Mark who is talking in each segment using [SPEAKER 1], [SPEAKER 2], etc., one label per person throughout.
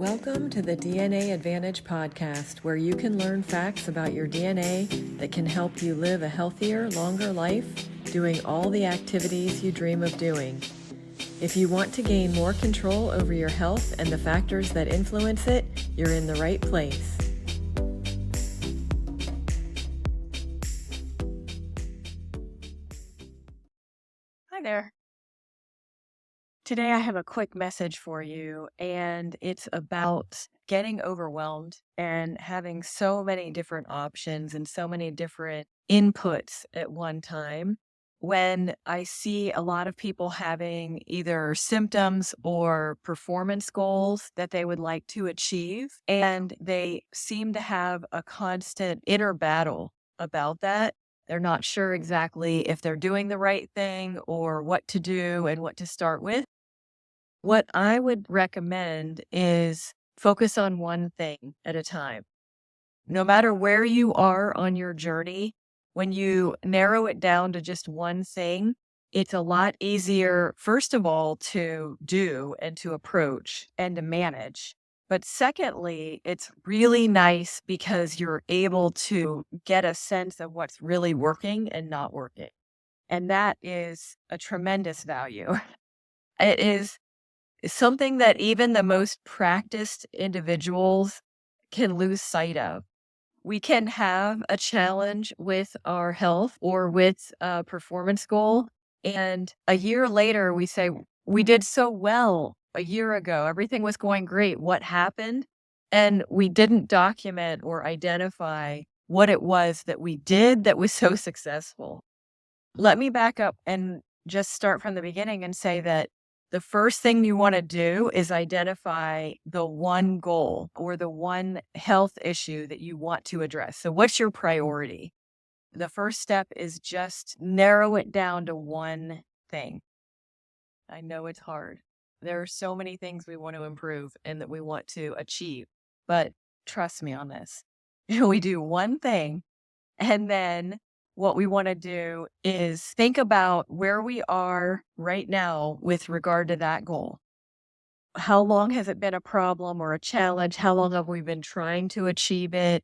[SPEAKER 1] Welcome to the DNA Advantage podcast, where you can learn facts about your DNA that can help you live a healthier, longer life, doing all the activities you dream of doing. If you want to gain more control over your health and the factors that influence it, you're in the right place.
[SPEAKER 2] Hi there. Today I have a quick message for you, and it's about getting overwhelmed and having so many different options and so many different inputs at one time. When I see a lot of people having either symptoms or performance goals that they would like to achieve, and they seem to have a constant inner battle about that. They're not sure exactly if they're doing the right thing or what to do and what to start with. What I would recommend is focus on one thing at a time. No matter where you are on your journey, when you narrow it down to just one thing, it's a lot easier, first of all, to do and to approach and to manage. But secondly, it's really nice because you're able to get a sense of what's really working and not working. And that is a tremendous value. It is something that even the most practiced individuals can lose sight of. We can have a challenge with our health or with a performance goal. And a year later, we say, we did so well a year ago. Everything was going great. What happened? And we didn't document or identify what it was that we did that was so successful. Let me back up and just start from the beginning and say that the first thing you want to do is identify the one goal or the one health issue that you want to address. So, what's your priority? The first step is just narrow it down to one thing. I know it's hard. There are so many things we want to improve and that we want to achieve, but trust me on this. We do one thing, and then what we want to do is think about where we are right now with regard to that goal. How long has it been a problem or a challenge? How long have we been trying to achieve it?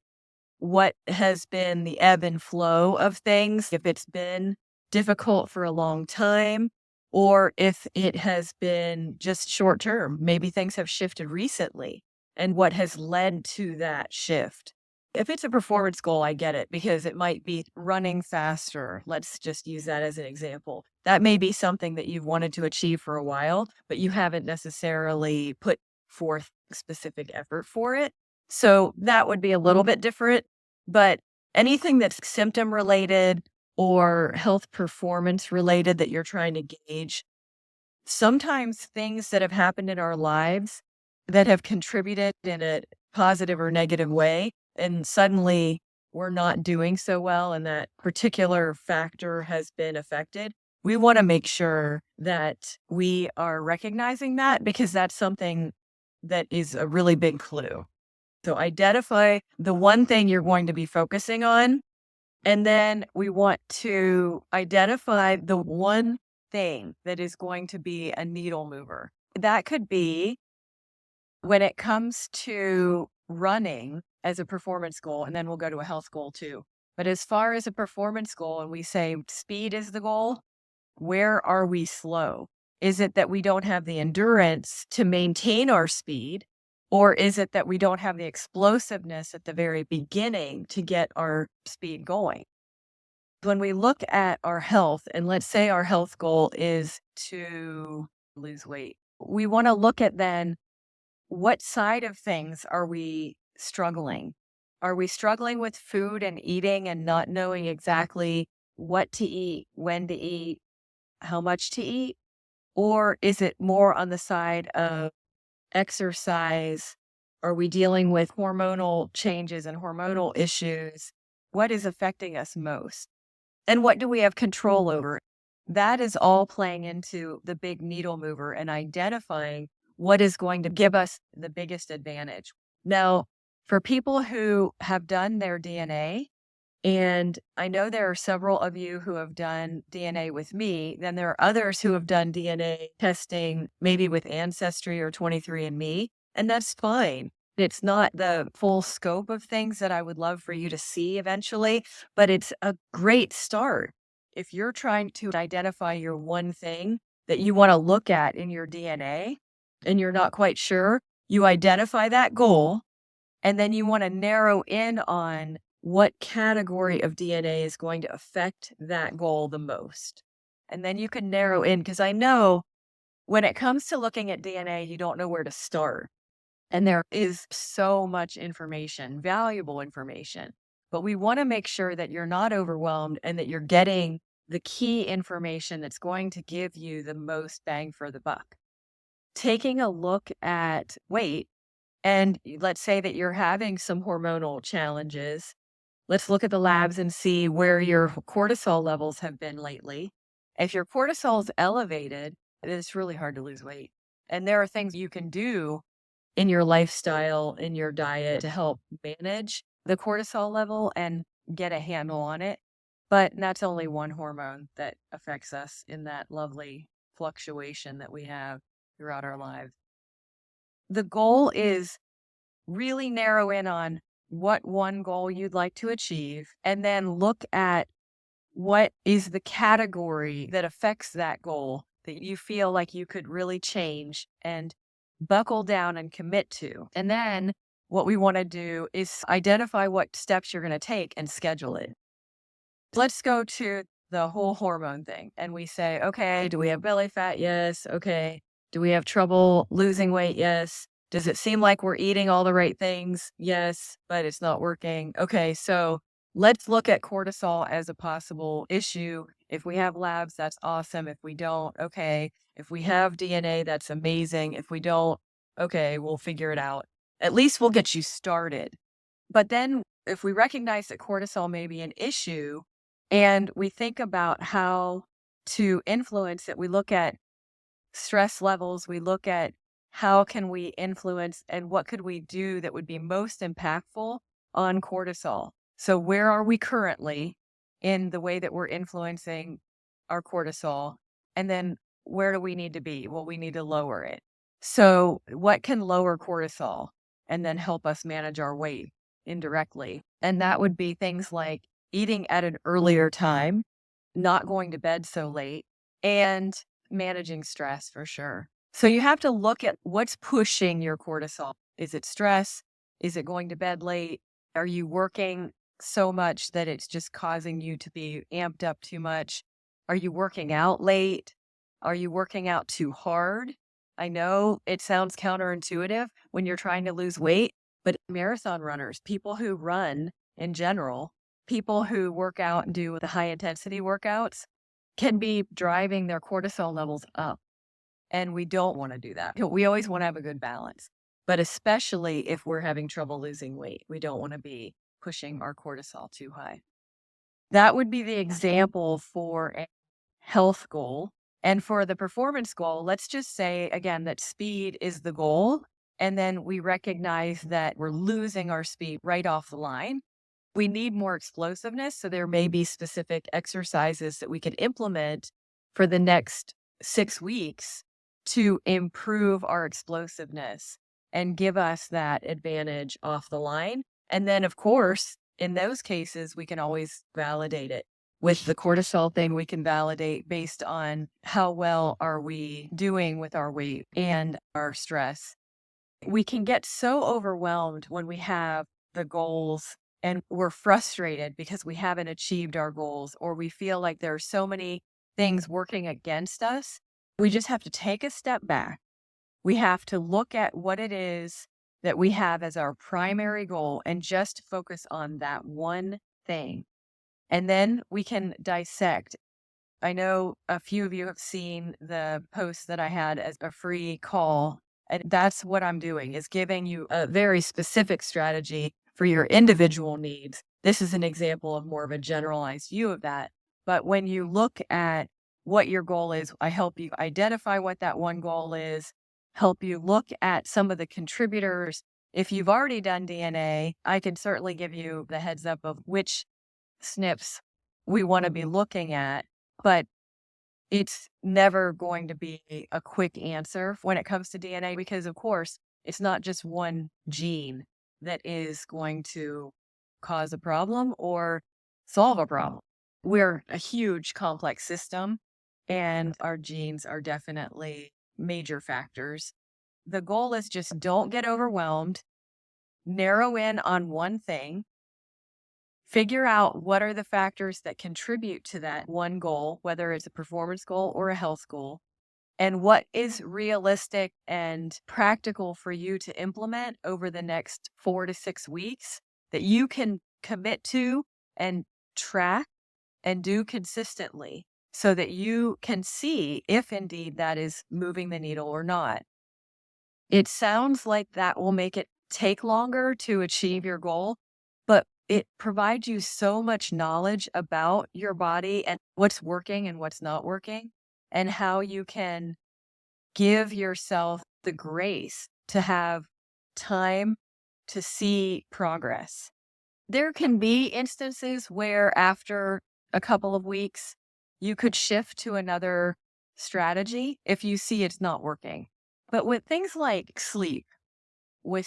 [SPEAKER 2] What has been the ebb and flow of things? If it's been difficult for a long time, or if it has been just short term, maybe things have shifted recently, and what has led to that shift. If it's a performance goal, I get it because it might be running faster. Let's just use that as an example. That may be something that you've wanted to achieve for a while, but you haven't necessarily put forth specific effort for it. So that would be a little bit different. But anything that's symptom related or health performance related that you're trying to gauge, sometimes things that have happened in our lives that have contributed in a positive or negative way, and suddenly we're not doing so well and that particular factor has been affected. We want to make sure that we are recognizing that because that's something that is a really big clue. So identify the one thing you're going to be focusing on, and then we want to identify the one thing that is going to be a needle mover. That could be when it comes to running as a performance goal, and then we'll go to a health goal too. But as far as a performance goal, and we say speed is the goal, where are we slow? Is it that we don't have the endurance to maintain our speed? Or is it that we don't have the explosiveness at the very beginning to get our speed going? When we look at our health, and let's say our health goal is to lose weight, we want to look at then what side of things are we struggling? Are we struggling with food and eating and not knowing exactly what to eat, when to eat, how much to eat? Or is it more on the side of exercise? Are we dealing with hormonal changes and hormonal issues? What is affecting us most? And what do we have control over? That is all playing into the big needle mover and identifying what is going to give us the biggest advantage. Now, for people who have done their DNA, and I know there are several of you who have done DNA with me, then there are others who have done DNA testing, maybe with Ancestry or 23andMe. And that's fine. It's not the full scope of things that I would love for you to see eventually, but it's a great start. If you're trying to identify your one thing that you want to look at in your DNA and you're not quite sure, you identify that goal and then you want to narrow in on what category of DNA is going to affect that goal the most. And then you can narrow in because I know when it comes to looking at DNA, you don't know where to start. And there is so much information, valuable information. But we want to make sure that you're not overwhelmed and that you're getting the key information that's going to give you the most bang for the buck. Taking a look at weight, and let's say that you're having some hormonal challenges. Let's look at the labs and see where your cortisol levels have been lately. If your cortisol is elevated, it's really hard to lose weight. And there are things you can do in your lifestyle, in your diet to help manage the cortisol level and get a handle on it. But that's only one hormone that affects us in that lovely fluctuation that we have throughout our lives. The goal is really narrow in on what one goal you'd like to achieve and then look at what is the category that affects that goal that you feel like you could really change and buckle down and commit to. And then what we want to do is identify what steps you're going to take and schedule it. Let's go to the whole hormone thing. And we say, okay, do we have belly fat? Yes. Okay. Do we have trouble losing weight? Yes. Does it seem like we're eating all the right things? Yes, but it's not working. Okay. So let's look at cortisol as a possible issue. If we have labs, that's awesome. If we don't, okay. If we have DNA, that's amazing. If we don't, okay, we'll figure it out. At least we'll get you started. But then if we recognize that cortisol may be an issue and we think about how to influence it, we look at stress levels, we look at how can we influence and what could we do that would be most impactful on cortisol. So where are we currently in the way that we're influencing our cortisol? And then where do we need to be? Well, we need to lower it. So what can lower cortisol and then help us manage our weight indirectly? And that would be things like eating at an earlier time, not going to bed so late, and managing stress for sure. So you have to look at what's pushing your cortisol. Is it stress? Is it going to bed late? Are you working so much that it's just causing you to be amped up too much? Are you working out late? Are you working out too hard? I know it sounds counterintuitive when you're trying to lose weight, but marathon runners, people who run in general, people who work out and do the high intensity workouts can be driving their cortisol levels up. And we don't want to do that. We always want to have a good balance, but especially if we're having trouble losing weight, we don't want to be pushing our cortisol too high. That would be the example for a health goal. And for the performance goal, let's just say again that speed is the goal. And then we recognize that we're losing our speed right off the line. We need more explosiveness. So there may be specific exercises that we could implement for the next 6 weeks to improve our explosiveness and give us that advantage off the line. And then, of course, in those cases, we can always validate it. With the cortisol thing, we can validate based on how well are we doing with our weight and our stress. We can get so overwhelmed when we have the goals and we're frustrated because we haven't achieved our goals, or we feel like there are so many things working against us. We just have to take a step back. We have to look at what it is that we have as our primary goal and just focus on that one thing. And then we can dissect. I know a few of you have seen the post that I had as a free call. And that's what I'm doing, is giving you a very specific strategy for your individual needs. This is an example of more of a generalized view of that. But when you look at what your goal is, I help you identify what that one goal is, help you look at some of the contributors. If you've already done DNA, I can certainly give you the heads up of which SNPs we want to be looking at, but it's never going to be a quick answer when it comes to DNA because, of course, It's not just one gene that is going to cause a problem or solve a problem. We're a huge complex system, and our genes are definitely major factors. The goal is just don't get overwhelmed, narrow in on one thing, figure out what are the factors that contribute to that one goal, whether it's a performance goal or a health goal, and what is realistic and practical for you to implement over the next 4 to 6 weeks that you can commit to and track and do consistently so that you can see if indeed that is moving the needle or not. It sounds like that will make it take longer to achieve your goal, but it provides you so much knowledge about your body and what's working and what's not working, and how you can give yourself the grace to have time to see progress. There can be instances where after a couple of weeks, you could shift to another strategy if you see it's not working. But with things like sleep, with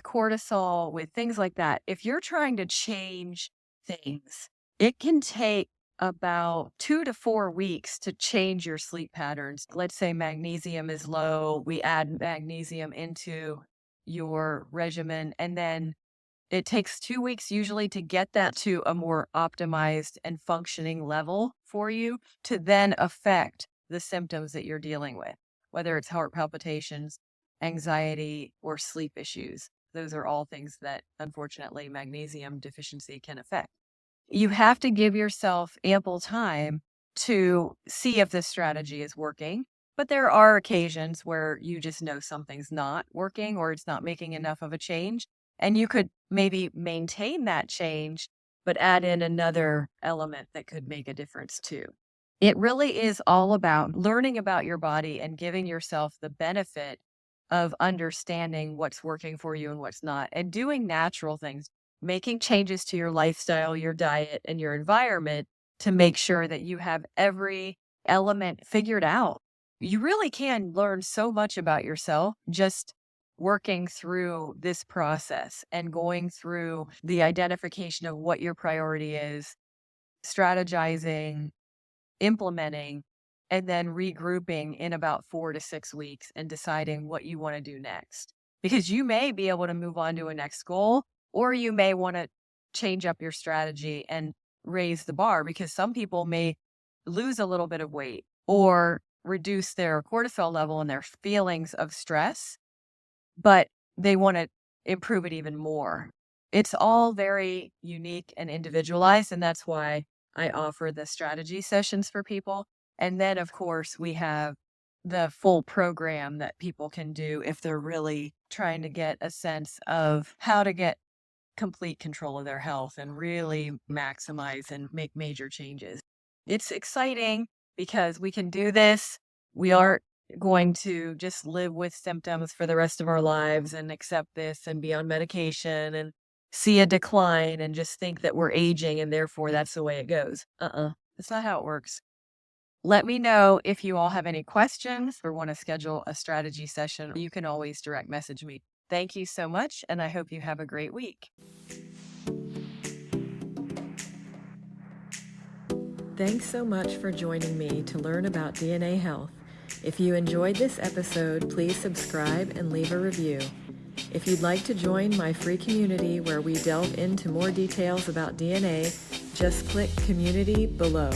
[SPEAKER 2] cortisol, with things like that, if you're trying to change things, it can take about 2 to 4 weeks to change your sleep patterns. Let's say magnesium is low, we add magnesium into your regimen, and then it takes 2 weeks usually to get that to a more optimized and functioning level for you to then affect the symptoms that you're dealing with, whether it's heart palpitations, anxiety, or sleep issues. Those are all things that, unfortunately, magnesium deficiency can affect. You have to give yourself ample time to see if this strategy is working. But there are occasions where you just know something's not working or it's not making enough of a change. And you could maybe maintain that change, but add in another element that could make a difference too. It really is all about learning about your body and giving yourself the benefit of understanding what's working for you and what's not, and doing natural things, making changes to your lifestyle, your diet, and your environment to make sure that you have every element figured out. You really can learn so much about yourself just working through this process and going through the identification of what your priority is, strategizing, implementing, and then regrouping in about 4 to 6 weeks and deciding what you want to do next. Because you may be able to move on to a next goal, or you may want to change up your strategy and raise the bar, because some people may lose a little bit of weight or reduce their cortisol level and their feelings of stress, but they want to improve it even more. It's all very unique and individualized, and that's why I offer the strategy sessions for people. And then, of course, we have the full program that people can do if they're really trying to get a sense of how to get complete control of their health and really maximize and make major changes. It's exciting because we can do this. We aren't going to just live with symptoms for the rest of our lives and accept this and be on medication and see a decline and just think that we're aging and therefore that's the way it goes. That's not how it works. Let me know if you all have any questions or want to schedule a strategy session. You can always direct message me. Thank you so much, and I hope you have a great week.
[SPEAKER 1] Thanks so much for joining me to learn about DNA health. If you enjoyed this episode, please subscribe and leave a review. If you'd like to join my free community where we delve into more details about DNA, just click Community below.